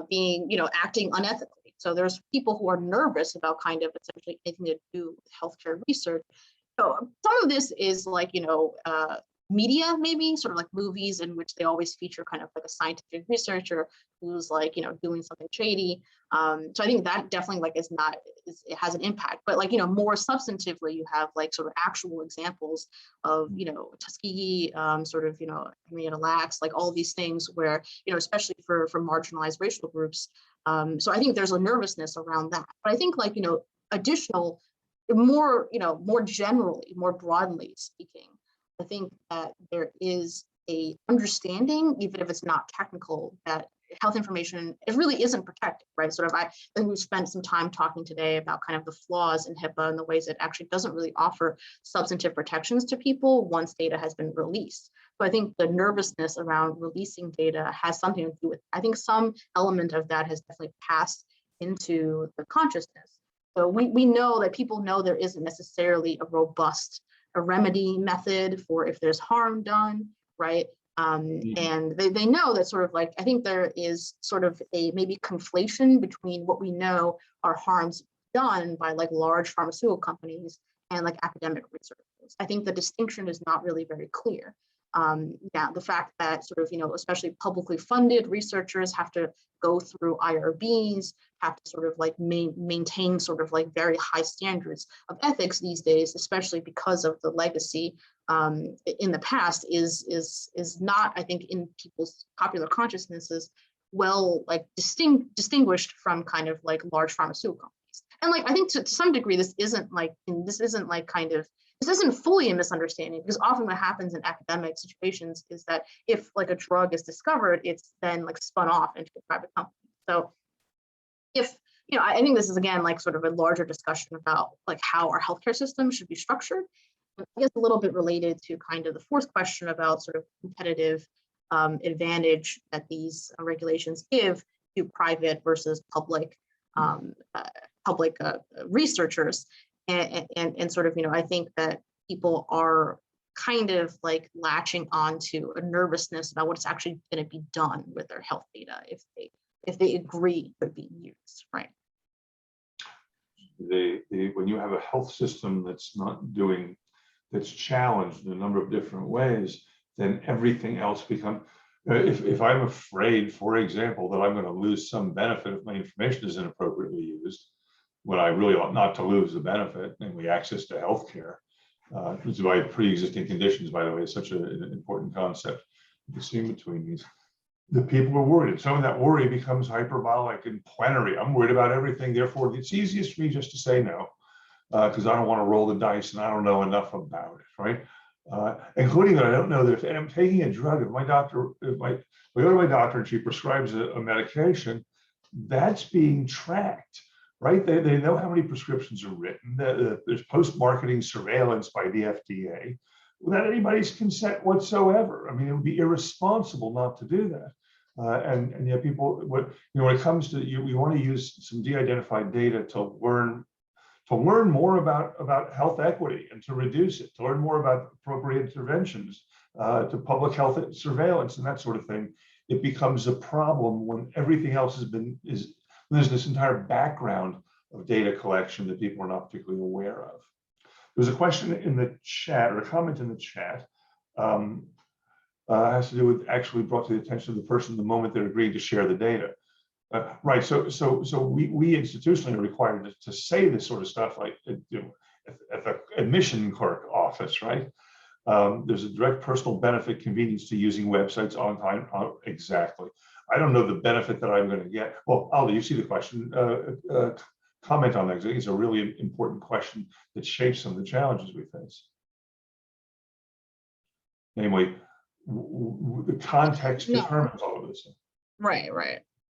Speaker 2: being, acting unethically. So there's people who are nervous about kind of essentially anything to do with healthcare research. So some of this is like, media, maybe sort of like movies in which they always feature kind of like a scientific researcher who's like, doing something shady. So I think that definitely like it has an impact, but like, more substantively, you have like sort of actual examples of, Tuskegee, sort of, Henrietta Lacks, like all these things where, especially for marginalized racial groups. So I think there's a nervousness around that, but I think like, additional, more generally, more broadly speaking, I think that there is a understanding, even if it's not technical, that health information, it really isn't protected, right? Sort of, I think we've spent some time talking today about kind of the flaws in HIPAA and the ways it actually doesn't really offer substantive protections to people once data has been released. So I think the nervousness around releasing data has something to do with, I think some element of that has definitely passed into the consciousness. So we know that people know there isn't necessarily a robust remedy method for if there's harm done, right? And they know that sort of like, I think there is sort of a maybe conflation between what we know are harms done by like large pharmaceutical companies and like academic researchers. I think the distinction is not really very clear. The fact that sort of, especially publicly funded researchers have to go through IRBs, have to sort of like maintain sort of like very high standards of ethics these days, especially because of the legacy in the past is not, I think, in people's popular consciousnesses well like distinguished from kind of like large pharmaceutical companies. And like I think to some degree this isn't like kind of this isn't fully a misunderstanding, because often what happens in academic situations is that if like a drug is discovered, it's then like spun off into a private company. So if, I think this is again like sort of a larger discussion about like how our healthcare system should be structured. I guess a little bit related to kind of the fourth question about sort of competitive advantage that these regulations give to private versus public researchers, and sort of, I think that people are kind of like latching on to a nervousness about what's actually going to be done with their health data if they agree could be used, right?
Speaker 1: When you have a health system that's challenged in a number of different ways, then everything else becomes, if I'm afraid, for example, that I'm going to lose some benefit if my information is inappropriately used, when I really ought not to lose the benefit, namely access to healthcare, which is why pre-existing conditions, by the way, is such an important concept between these. The people are worried, and some of that worry becomes hyperbolic and plenary. I'm worried about everything, therefore it's easiest for me just to say no, because I don't want to roll the dice and I don't know enough about it, right? Including that I don't know that if I'm taking a drug, if I go to my doctor and she prescribes a medication, that's being tracked, right? They know how many prescriptions are written. There's post-marketing surveillance by the FDA without anybody's consent whatsoever. I mean, it would be irresponsible not to do that. And yet people, when it comes to we want to use some de-identified data to learn more about health equity and to reduce it, to learn more about appropriate interventions, to public health surveillance and that sort of thing. It becomes a problem when everything else there's this entire background of data collection that people are not particularly aware of. There's a question in the chat, or a comment in the chat, has to do with actually brought to the attention of the person the moment they're agreeing to share the data. Right. So we institutionally are required to say this sort of stuff, like at the admission clerk office, right? There's a direct personal benefit, convenience to using websites on time. Exactly. I don't know the benefit that I'm going to get. Well, Aldi, you see the question. Comment on that, because I think it's a really important question that shapes some of the challenges we face. Namely, the context determines all of this.
Speaker 2: Right.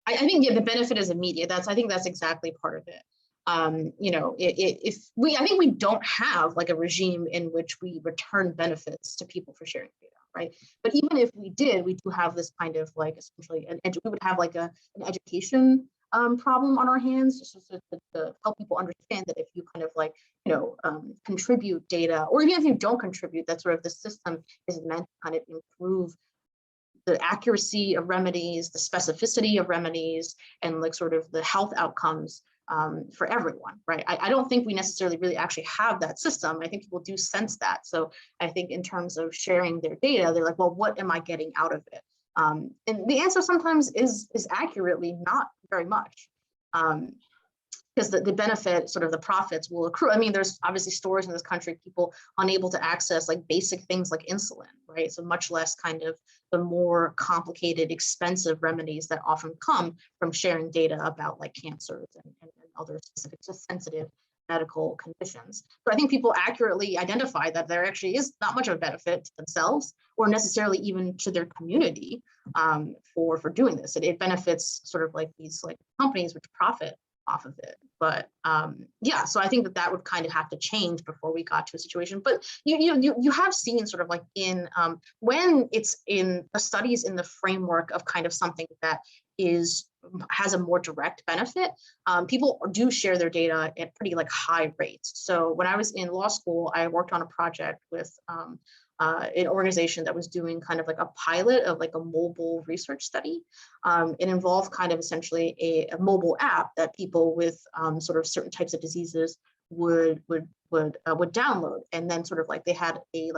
Speaker 2: I think the benefit is immediate. I think that's exactly part of it. I think we don't have like a regime in which we return benefits to people for sharing data, right? But even if we did, we do have this kind of like essentially we would have like an education problem on our hands, just to help people understand that if you kind of like contribute data, or even if you don't contribute, that sort of the system is meant to kind of improve the accuracy of remedies, the specificity of remedies, and like sort of the health outcomes for everyone, right? I don't think we necessarily really actually have that system. I think people do sense that. So I think in terms of sharing their data, they're like, well, what am I getting out of it? And the answer sometimes is accurately not very much. Because the benefit, sort of the profits will accrue. I mean, there's obviously stores in this country, people unable to access like basic things like insulin, right? So much less kind of the more complicated, expensive remedies that often come from sharing data about like cancers and other specific, just sensitive medical conditions. So I think people accurately identify that there actually is not much of a benefit to themselves or necessarily even to their community for doing this. It benefits sort of like these like companies which profit off of it. But yeah, so I think that would kind of have to change before we got to a situation. But you have seen sort of like in when it's in the studies in the framework of kind of something that has a more direct benefit, people do share their data at pretty like high rates. So when I was in law school, I worked on a project with an organization that was doing kind of like a pilot of like a mobile research study. It involved kind of essentially a mobile app that people with sort of certain types of diseases would download, and then sort of like they had a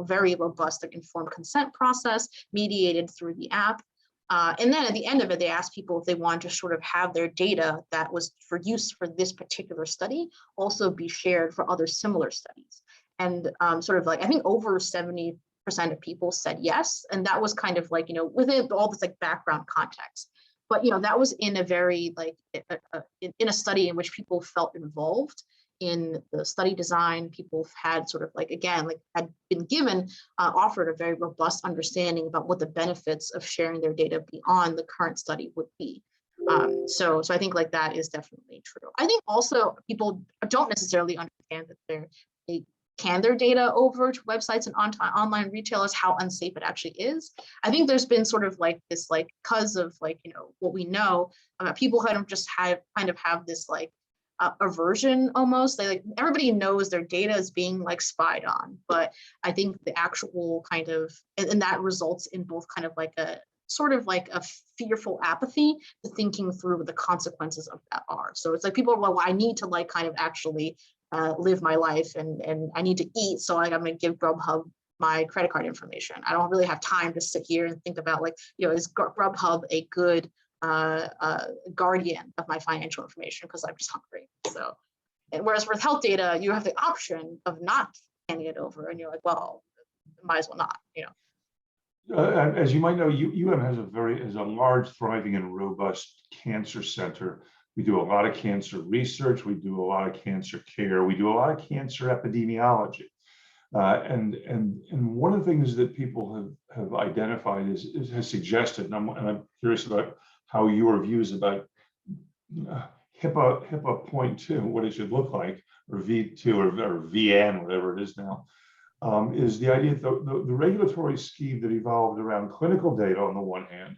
Speaker 2: very robust like informed consent process mediated through the app. And then at the end of it, they asked people if they wanted to sort of have their data that was for use for this particular study also be shared for other similar studies. And sort of like, I think over 70% of people said yes. And that was kind of like, within all this like background context. But, that was in a very like, in a study in which people felt involved in the study design. People have had sort of like, again, like had been given, offered a very robust understanding about what the benefits of sharing their data beyond the current study would be. So I think like that is definitely true. I think also people don't necessarily understand that they hand their data over to websites and online retailers, how unsafe it actually is. I think there's been sort of like this, like, because of like, what we know about people kind of just kind of have this like aversion almost. They like, everybody knows their data is being like spied on, but I think the actual kind of, and that results in both kind of like a sort of like a fearful apathy to thinking through what the consequences of that are. So it's like people are, well, I need to like kind of actually live my life, and I need to eat, so like, I'm going to give Grubhub my credit card information. I don't really have time to sit here and think about like, is Grubhub a good guardian of my financial information because I'm just hungry. So, and whereas with health data, you have the option of not handing it over, and you're like, well, might as well not,
Speaker 1: As you might know, UM has a large, thriving, and robust cancer center. We do a lot of cancer research. We do a lot of cancer care. We do a lot of cancer epidemiology. And one of the things that people have identified has suggested, and I'm curious about how your views about HIPAA 0.2, what it should look like, or V2 or VN, whatever it is now, is the idea that the regulatory scheme that evolved around clinical data on the one hand,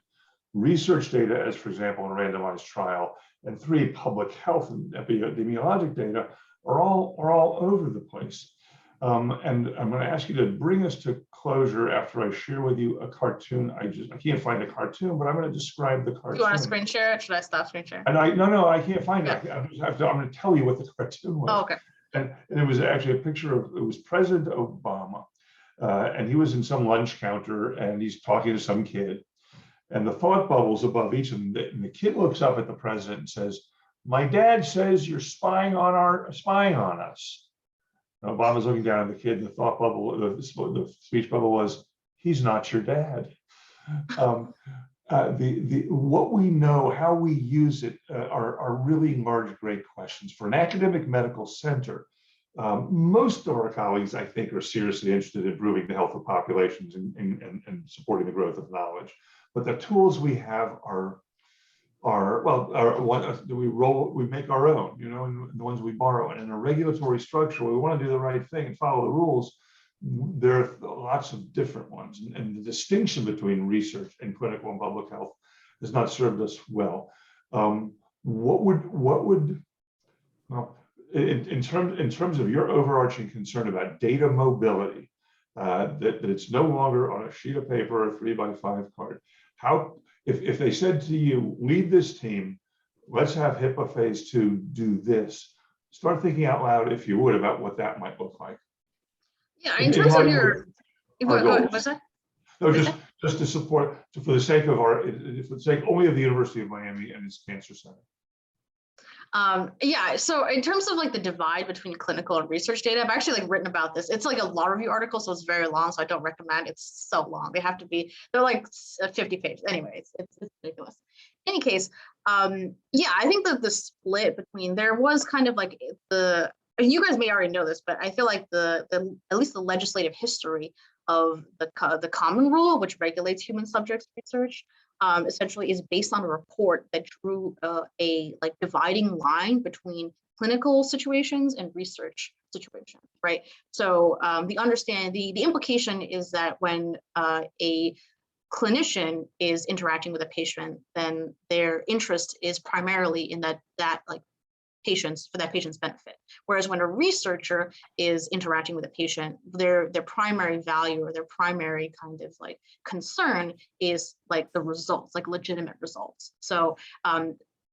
Speaker 1: research data, as for example, in a randomized trial, and 3, public health and epidemiologic data are all over the place. And I'm going to ask you to bring us to closure after I share with you a cartoon. I can't find a cartoon, but I'm going to describe the cartoon.
Speaker 2: You want to screen share it? Should I stop screen share?
Speaker 1: And no, I can't find it. I'm going to tell you what the cartoon was.
Speaker 2: Oh, okay.
Speaker 1: And it was actually a picture of, it was President Obama, and he was in some lunch counter, and he's talking to some kid, and the thought bubbles above each of them, and the kid looks up at the president and says, "My dad says you're spying on us." And Obama's looking down at the kid, and the thought bubble, the speech bubble was, "He's not your dad." What we know, how we use it, are really large, great questions. For an academic medical center, most of our colleagues, I think, are seriously interested in improving the health of populations and supporting the growth of knowledge. But the tools we have we make our own, and the ones we borrow. And in a regulatory structure, we want to do the right thing and follow the rules. There are lots of different ones, and the distinction between research and clinical and public health has not served us well. In terms of your overarching concern about data mobility, that it's no longer on a sheet of paper or 3x5 card, if they said to you, lead this team, let's have HIPAA phase 2 do this, start thinking out loud, if you would, about what that might look like.
Speaker 2: Yeah, in terms of your, what's that?
Speaker 1: No, just to support, for the sake only of the University of Miami and its cancer center.
Speaker 2: Yeah, so in terms of like the divide between clinical and research data, I've actually like written about this. It's like a law review article, so it's very long, so I don't recommend. It's so long. They're like 50 pages. Anyway, it's ridiculous. In any case, yeah, I think that the split between, there was kind of like you guys may already know this, but I feel like at least the legislative history of the Common Rule, which regulates human subjects research, essentially is based on a report that drew a like dividing line between clinical situations and research situations, right? So the implication is that when a clinician is interacting with a patient, then their interest is primarily in that like patients, for that patient's benefit. Whereas when a researcher is interacting with a patient, their primary value or their primary kind of like concern is like the results, like legitimate results. So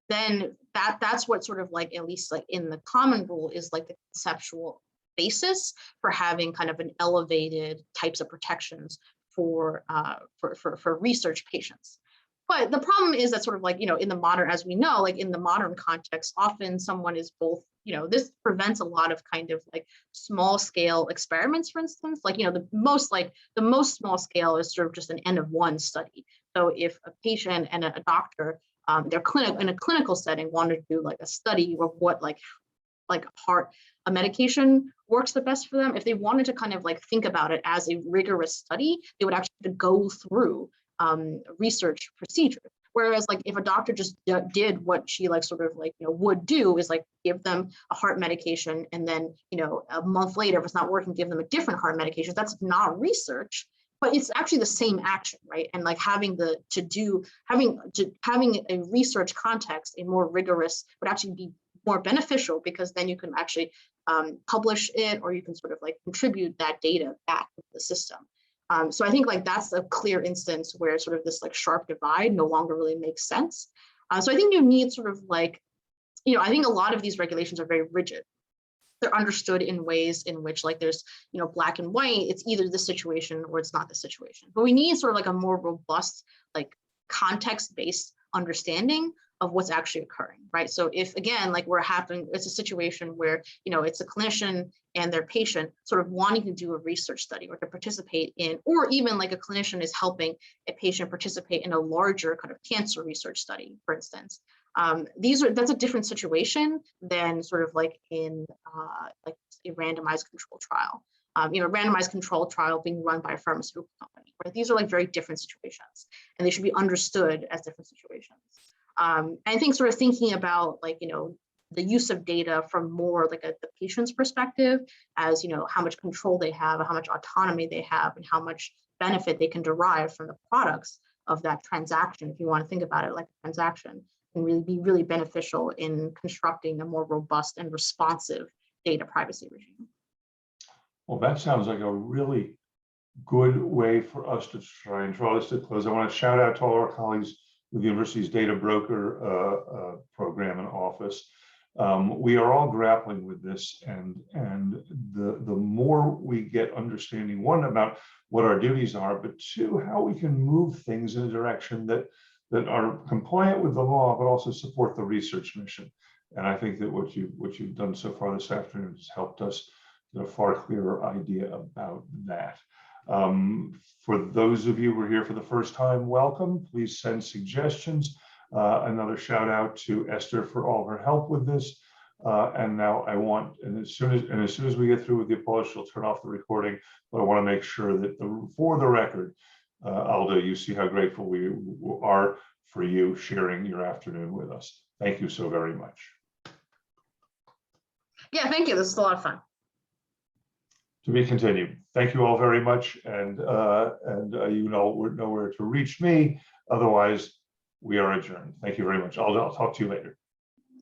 Speaker 2: then that's what sort of like, at least like in the Common Rule, is like the conceptual basis for having kind of an elevated types of protections for research patients. But the problem is that sort of like, in the modern, as we know, like in the modern context, often someone is both, this prevents a lot of kind of like small scale experiments, for instance, like, the most small scale is sort of just an N of 1 study. So if a patient and a doctor, in a clinical setting wanted to do like a study of what like like a medication works the best for them. If they wanted to kind of like think about it as a rigorous study, they would actually have to go through research procedures. Whereas like if a doctor just did what she like sort of like, would do is like give them a heart medication and then, a month later, if it's not working, give them a different heart medication. That's not research, but it's actually the same action, right? And like having a research context, a more rigorous would actually be more beneficial, because then you can actually publish it, or you can sort of like contribute that data back to the system. So I think like that's a clear instance where sort of this like sharp divide no longer really makes sense. So I think you need sort of like, I think a lot of these regulations are very rigid. They're understood in ways in which like there's, black and white, it's either the situation or it's not the situation. But we need sort of like a more robust, like context-based understanding of what's actually occurring, right? So if, again, like it's a situation where, it's a clinician and their patient sort of wanting to do a research study or to participate in, or even like a clinician is helping a patient participate in a larger kind of cancer research study, for instance. That's a different situation than sort of like in like a randomized control trial. Randomized control trial being run by a pharmaceutical company, right? These are like very different situations, and they should be understood as different situations. I think sort of thinking about like, the use of data from more like the patient's perspective, as, how much control they have, how much autonomy they have, and how much benefit they can derive from the products of that transaction, if you want to think about it like a transaction, can really be really beneficial in constructing a more robust and responsive data privacy regime.
Speaker 1: Well, that sounds like a really good way for us to try and draw this to close. I want to shout out to all our colleagues with the university's data broker program and office. We are all grappling with this, and the more we get understanding, one, about what our duties are, but two, how we can move things in a direction that are compliant with the law, but also support the research mission. And I think that what you've done so far this afternoon has helped us get a far clearer idea about that. For those of you who are here for the first time, welcome. Please send suggestions. Another shout out to Esther for all her help with this. And now as soon as we get through with the apology, she'll turn off the recording. But I want to make sure that for the record, Aldo, you see how grateful we are for you sharing your afternoon with us. Thank you so very much.
Speaker 2: Yeah, thank you. This is a lot of fun.
Speaker 1: To be continued. Thank you all very much, and you know where to reach me. Otherwise, we are adjourned. Thank you very much. I'll talk to you later.